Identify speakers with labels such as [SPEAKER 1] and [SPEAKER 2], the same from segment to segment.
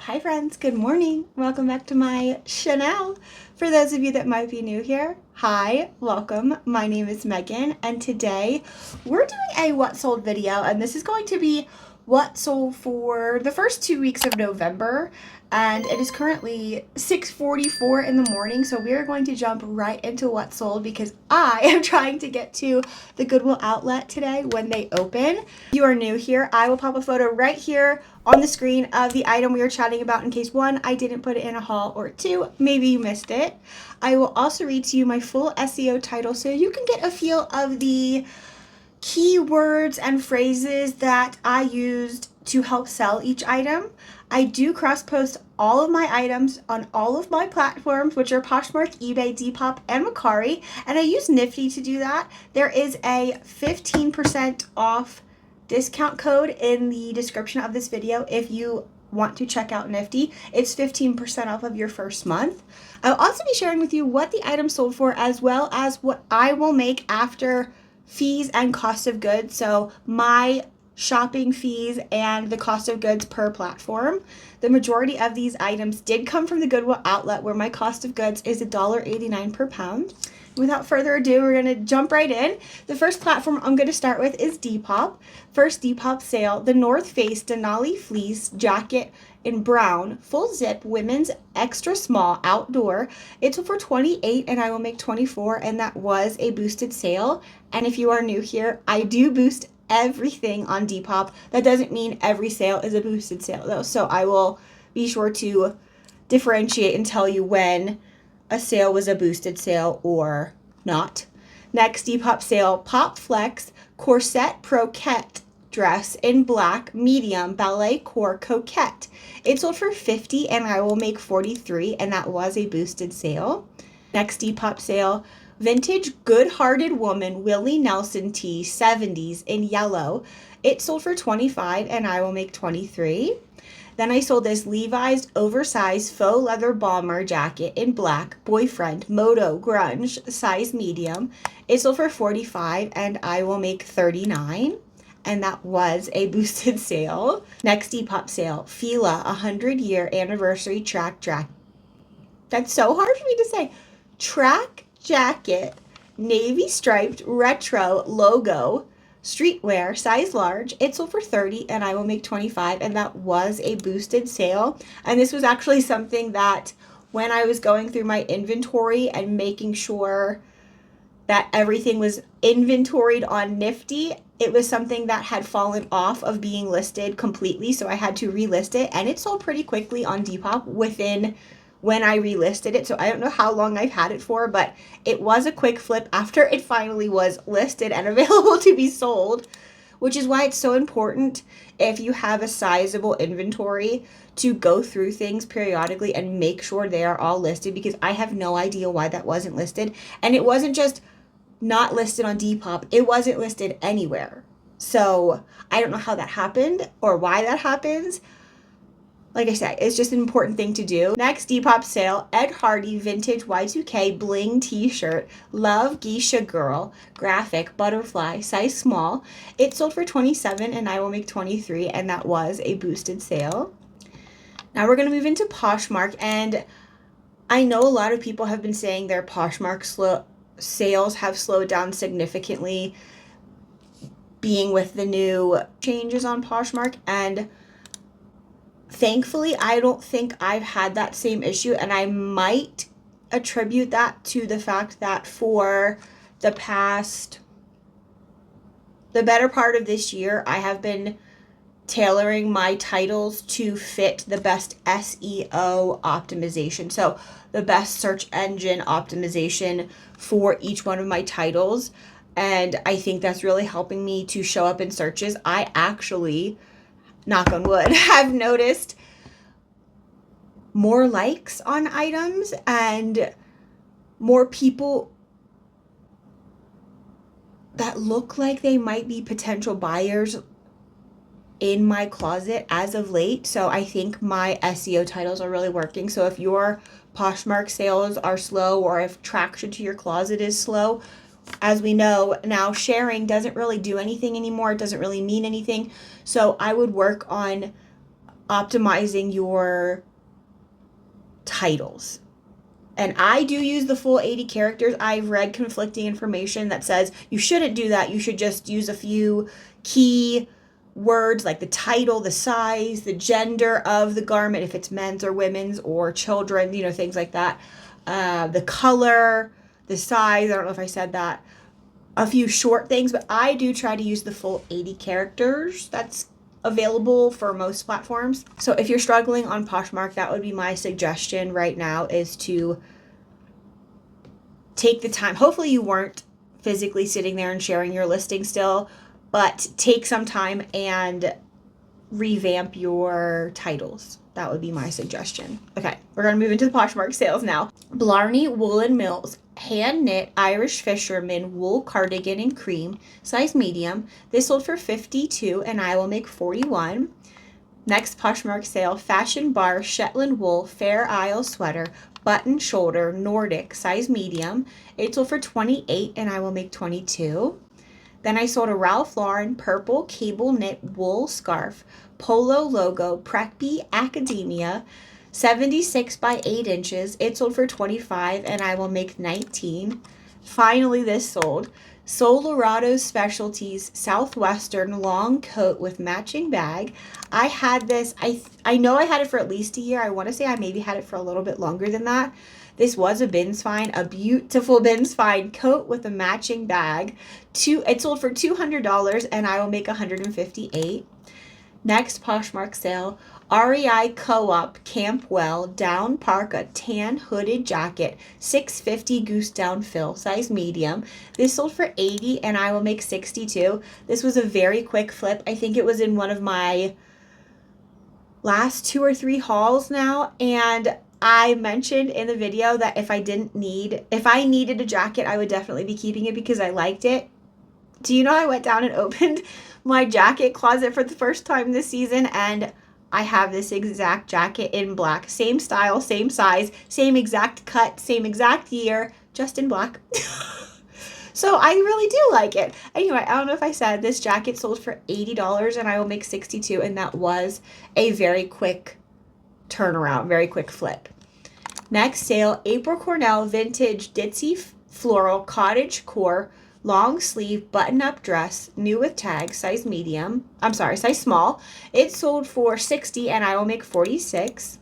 [SPEAKER 1] Hi friends, good morning. Welcome back to my channel. For those of you that might be new here, hi, welcome. My name is Megan and today we're doing a what sold video, and this is going to be what sold for the first 2 weeks of November, and it is currently 6:44 in the morning, so we are going to jump right into what sold because I am trying to get to the Goodwill outlet today when they open. If you are new here, I will pop a photo right here on the screen of the item we are chatting about in case one, I didn't put it in a haul, or two, maybe you missed it. I will also read to you my full SEO title so you can get a feel of the keywords and phrases that I used to help sell each item. I do cross-post all of my items on all of my platforms, which are Poshmark, eBay, Depop, and Mercari, and I use NIFTY to do that. There is a 15% off discount code in the description of this video if you want to check out NIFTY. It's 15% off of your first month. I'll also be sharing with you what the item sold for, as well as what I will make after fees and cost of goods. So my shopping fees and the cost of goods per platform. The majority of these items did come from the Goodwill outlet, where my cost of goods is $1.89 per pound. Without further ado, we're going to jump right in. The first platform I'm going to start with is Depop. First Depop sale, the North Face Denali Fleece Jacket in brown, full zip, women's extra small, outdoor. It's for $28 and I will make $24, and that was a boosted sale. And if you are new here, I do boost everything on Depop. That doesn't mean every sale is a boosted sale though, so I will be sure to differentiate and tell you when a sale was a boosted sale or not. Next Depop sale, Pop Flex Corset Croquette dress in black, medium, ballet core coquette. It sold for $50 and I will make $43, and that was a boosted sale. Next Depop sale, vintage good-hearted woman Willie Nelson tee 70s in yellow. It sold for $25 and I will make $23. Then I sold this Levi's oversized faux leather bomber jacket in black, boyfriend, moto, grunge, size medium. It sold for $45 and I will make $39. And that was a boosted sale. Next Depop sale, Fila 100-year anniversary track jacket. That's so hard for me to say. Track jacket, navy striped retro logo, streetwear, size large. It sold for $30 and I will make $25, and that was a boosted sale. And this was actually something that when I was going through my inventory and making sure that everything was inventoried on NIFTY, it was something that had fallen off of being listed completely, so I had to relist it, and it sold pretty quickly on Depop within when I relisted it. So I don't know how long I've had it for, but it was a quick flip after it finally was listed and available to be sold, which is why it's so important, if you have a sizable inventory, to go through things periodically and make sure they are all listed, because I have no idea why that wasn't listed. And it wasn't just not listed on Depop, it wasn't listed anywhere. So I don't know how that happened or why that happens. Like I said, it's just an important thing to do. Next Depop sale, Ed Hardy vintage Y2K bling t-shirt, love geisha girl, graphic, butterfly, size small. It sold for $27 and I will make $23, and that was a boosted sale. Now we're going to move into Poshmark, and I know a lot of people have been saying their Poshmark sales have slowed down significantly, being with the new changes on Poshmark, and thankfully, I don't think I've had that same issue, and I might attribute that to the fact that for the better part of this year, I have been tailoring my titles to fit the best SEO optimization. So the best search engine optimization for each one of my titles. And I think that's really helping me to show up in searches. I actually, knock on wood, have noticed more likes on items and more people that look like they might be potential buyers in my closet as of late. So I think my SEO titles are really working. So if your Poshmark sales are slow, or if traction to your closet is slow, as we know now, sharing doesn't really do anything anymore. It doesn't really mean anything. So I would work on optimizing your titles. And I do use the full 80 characters. I've read conflicting information that says you shouldn't do that. You should just use a few key words like the title, the size, the gender of the garment, if it's men's or women's or children, you know, things like that. The color, the size, I don't know if I said that. A few short things, but I do try to use the full 80 characters. That's available for most platforms. So if you're struggling on Poshmark, that would be my suggestion right now, is to take the time. Hopefully you weren't physically sitting there and sharing your listing still, but take some time and revamp your titles. That would be my suggestion. Okay, we're going to move into the Poshmark sales now. Blarney Woolen Mills hand knit Irish fisherman wool cardigan in cream, size medium. This sold for $52 and I will make $41. Next Poshmark sale, Fashion Bar Shetland wool Fair Isle sweater, button shoulder Nordic, size medium. It sold for $28 and I will make $22. Then I sold a Ralph Lauren purple cable knit wool scarf, polo logo Preppy Academia, 76 by 8 inches. It sold for $25 and I will make $19. Finally, this sold. Solorado Specialties Southwestern long coat with matching bag. I had this, I know I had it for at least a year. I want to say I maybe had it for a little bit longer than that. This was a bins find, a beautiful bins find coat with a matching bag. It sold for $200 and I will make $158. Next Poshmark sale, REI Co-op Campwell down parka tan hooded jacket, $650 goose down fill, size medium. This sold for $80 and I will make $62. This was a very quick flip. I think it was in one of my last 2 or 3 hauls now, and I mentioned in the video that if I needed a jacket, I would definitely be keeping it because I liked it. Do you know I went down and opened my jacket closet for the first time this season, and I have this exact jacket in black. Same style, same size, same exact cut, same exact year, just in black. So I really do like it. Anyway, I don't know if I said this jacket sold for $80 and I will make $62, and that was a very quick turnaround, very quick flip. Next sale, April Cornell vintage ditzy floral cottage core long sleeve button-up dress, new with tag, size size small. It sold for $60 and I will make $46.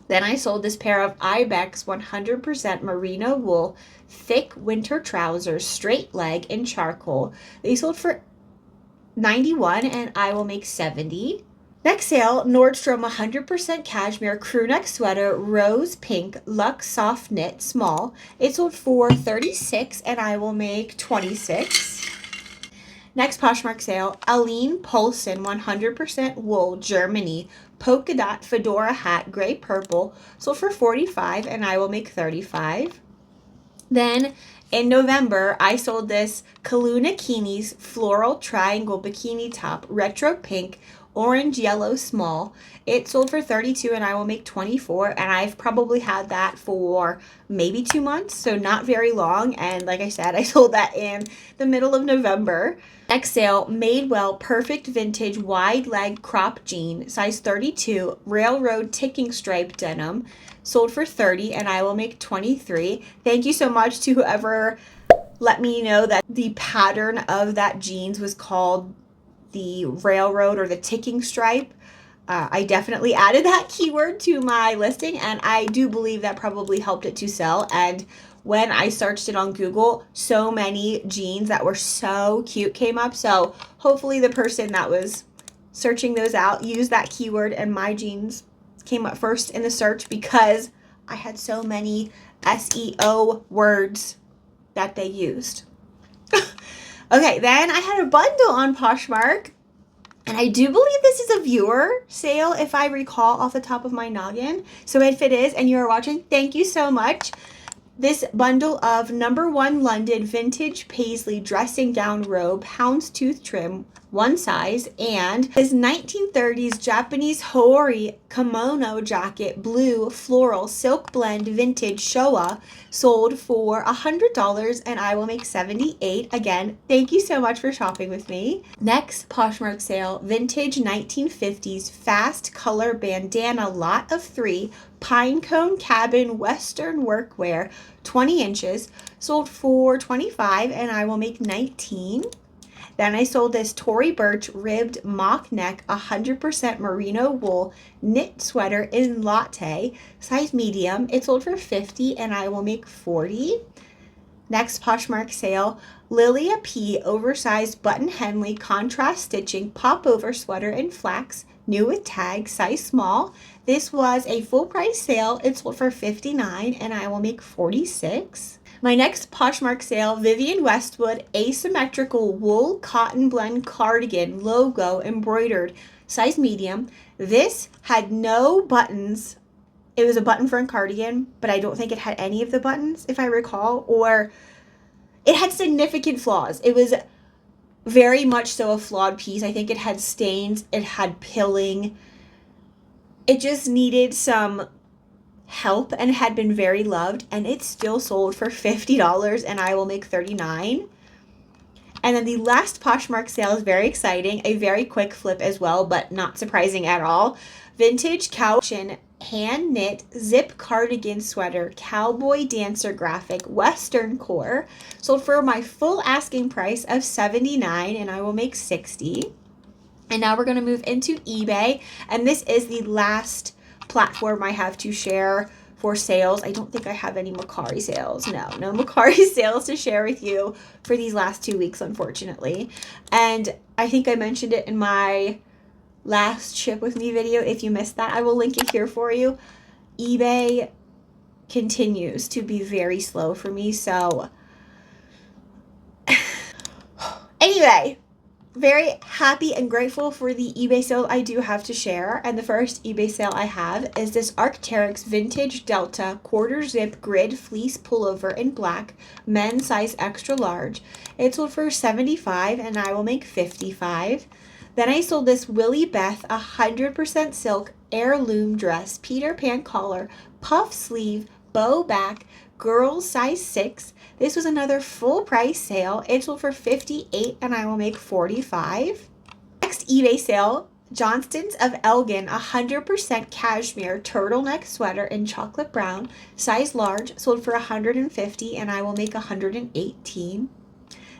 [SPEAKER 1] Then I sold this pair of Ibex 100% merino wool thick winter trousers, straight leg in charcoal. They sold for $91 and I will make $70. Next sale, Nordstrom 100% cashmere crew neck sweater, rose pink, luxe soft knit, small. It sold for $36 and I will make $26. Next Poshmark sale, Aline Paulson 100% wool, Germany, polka dot fedora hat, gray purple, sold for $45 and I will make $35. Then in November, I sold this Kaluna Kinis floral triangle bikini top, retro pink, orange yellow small. It sold for $32 and I will make $24, and I've probably had that for maybe 2 months, so not very long. And like I said, I sold that in the middle of November. Next sale, Madewell perfect vintage wide leg crop jean, size 32, railroad ticking stripe denim, sold for $30 and I will make $23. Thank you so much to whoever let me know that the pattern of that jeans was called the railroad or the ticking stripe. I definitely added that keyword to my listing, and I do believe that probably helped it to sell. And when I searched it on Google, so many jeans that were so cute came up. So hopefully the person that was searching those out used that keyword, and my jeans came up first in the search because I had so many SEO words that they used. Okay, then I had a bundle on Poshmark, and I do believe this is a viewer sale, if I recall off the top of my noggin. So if it is and you're watching, thank you so much. This bundle of No. 1 London vintage paisley dressing gown robe, houndstooth trim, one size, and this 1930s Japanese Haori kimono jacket, blue floral silk blend vintage Showa, sold for $100 and I will make $78. Again, thank you so much for shopping with me. Next Poshmark sale, vintage 1950s fast color bandana lot of 3 pinecone cabin western workwear, 20 inches, sold for $25 and I will make $19. Then I sold this Tory Burch ribbed mock neck 100% merino wool knit sweater in latte, size medium. It sold for $50 and I will make $40. Next Poshmark sale, Lilia P oversized button Henley contrast stitching popover sweater in flax, new with tag, size small. This was a full price sale. It sold for $59 and I will make $46. My next Poshmark sale, Vivienne Westwood asymmetrical wool cotton blend cardigan logo embroidered, size medium. This had no buttons. It was a button front cardigan, but I don't think it had any of the buttons, if I recall, or it had significant flaws. It was very much so a flawed piece. I think it had stains, it had pilling. It just needed some help and had been very loved, and it still sold for $50 and I will make $39. And then the last Poshmark sale is very exciting, a very quick flip as well, but not surprising at all. Vintage couch hand knit zip cardigan sweater cowboy dancer graphic western core, sold for my full asking price of $79 and I will make $60. And now we're going to move into eBay, and this is the last platform I have to share for sales. I don't think I have any Macari sales. No Macari sales to share with you for these last 2 weeks, unfortunately. And I think I mentioned it in my last ship with me video. If you missed that, I will link it here for you. eBay continues to be very slow for me, so anyway, very happy and grateful for the eBay sale I do have to share. And the first eBay sale I have is this Arc'teryx vintage Delta quarter zip grid fleece pullover in black, men's size extra large. It sold for $75 and I will make $55. Then I sold this Willie Beth 100% silk heirloom dress, Peter Pan collar, puff sleeve, bow back, girls size 6. This was another full price sale. It sold for $58 and I will make $45. Next eBay sale, Johnston's of Elgin 100% cashmere turtleneck sweater in chocolate brown, size large, sold for $150 and I will make $118.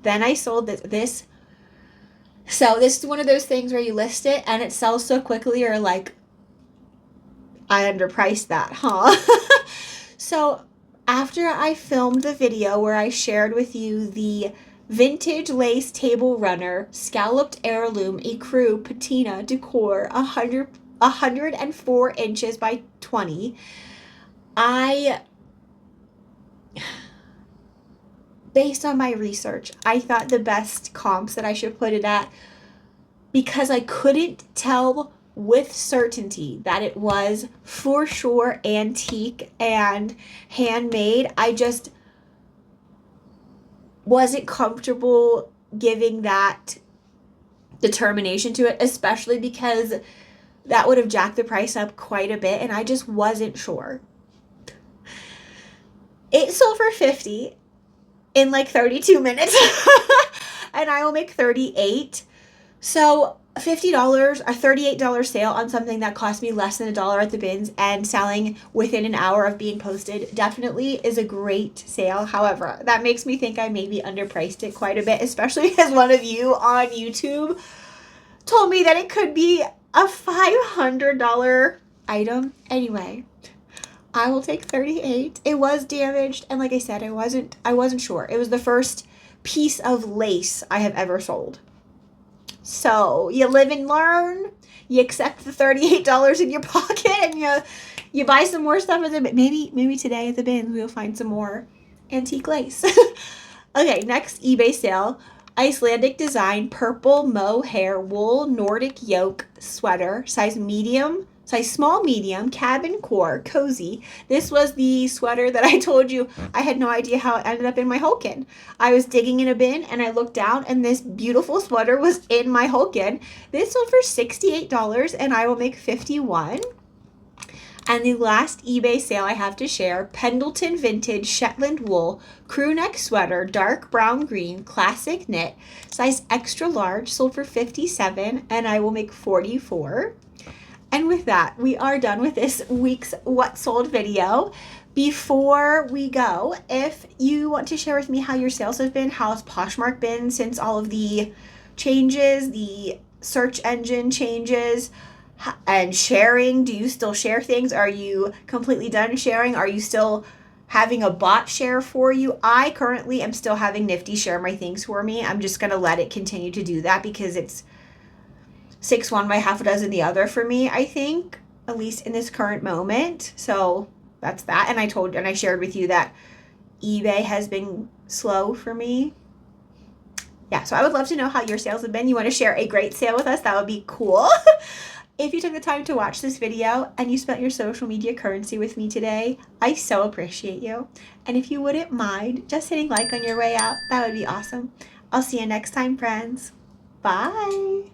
[SPEAKER 1] Then I sold this. So this is one of those things where you list it and it sells so quickly, or like, I underpriced that, huh? So after I filmed the video where I shared with you the vintage lace table runner scalloped heirloom ecru patina decor 104 inches by 20, based on my research, I thought the best comps that I should put it at, because I couldn't tell with certainty that it was for sure antique and handmade. I just wasn't comfortable giving that determination to it, especially because that would have jacked the price up quite a bit and I just wasn't sure. It sold for $50 in like 32 minutes and I will make $38. So $50, a $38 sale on something that cost me less than $1 at the bins and selling within an hour of being posted definitely is a great sale. However, that makes me think I maybe underpriced it quite a bit, especially as one of you on YouTube told me that it could be a $500 item. Anyway, I will take $38. It was damaged, and like I said, I wasn't sure. It was the first piece of lace I have ever sold. So you live and learn. You accept the $38 in your pocket, and you buy some more stuff at the bin. Maybe today at the bins we'll find some more antique lace. Okay, next eBay sale. Icelandic design purple mohair wool Nordic yoke sweater, size medium Size small, medium, cabin core, cozy. This was the sweater that I told you I had no idea how it ended up in my Hulkin. I was digging in a bin and I looked down and this beautiful sweater was in my Hulkin. This sold for $68 and I will make $51. And the last eBay sale I have to share, Pendleton Vintage Shetland Wool Crew Neck Sweater, dark brown green, classic knit, size extra large, sold for $57 and I will make $44. And with that, we are done with this week's What Sold video. Before we go, if you want to share with me how your sales have been, how's Poshmark been since all of the changes, the search engine changes, and sharing, do you still share things? Are you completely done sharing? Are you still having a bot share for you? I currently am still having NIFTY share my things for me. I'm just going to let it continue to do that because it's 6 one by half a dozen the other for me, I think, at least in this current moment. So that's that. And I shared with you that eBay has been slow for me. Yeah, so I would love to know how your sales have been. You want to share a great sale with us? That would be cool. If you took the time to watch this video and you spent your social media currency with me today, I so appreciate you. And if you wouldn't mind just hitting like on your way out, that would be awesome. I'll see you next time, friends. Bye.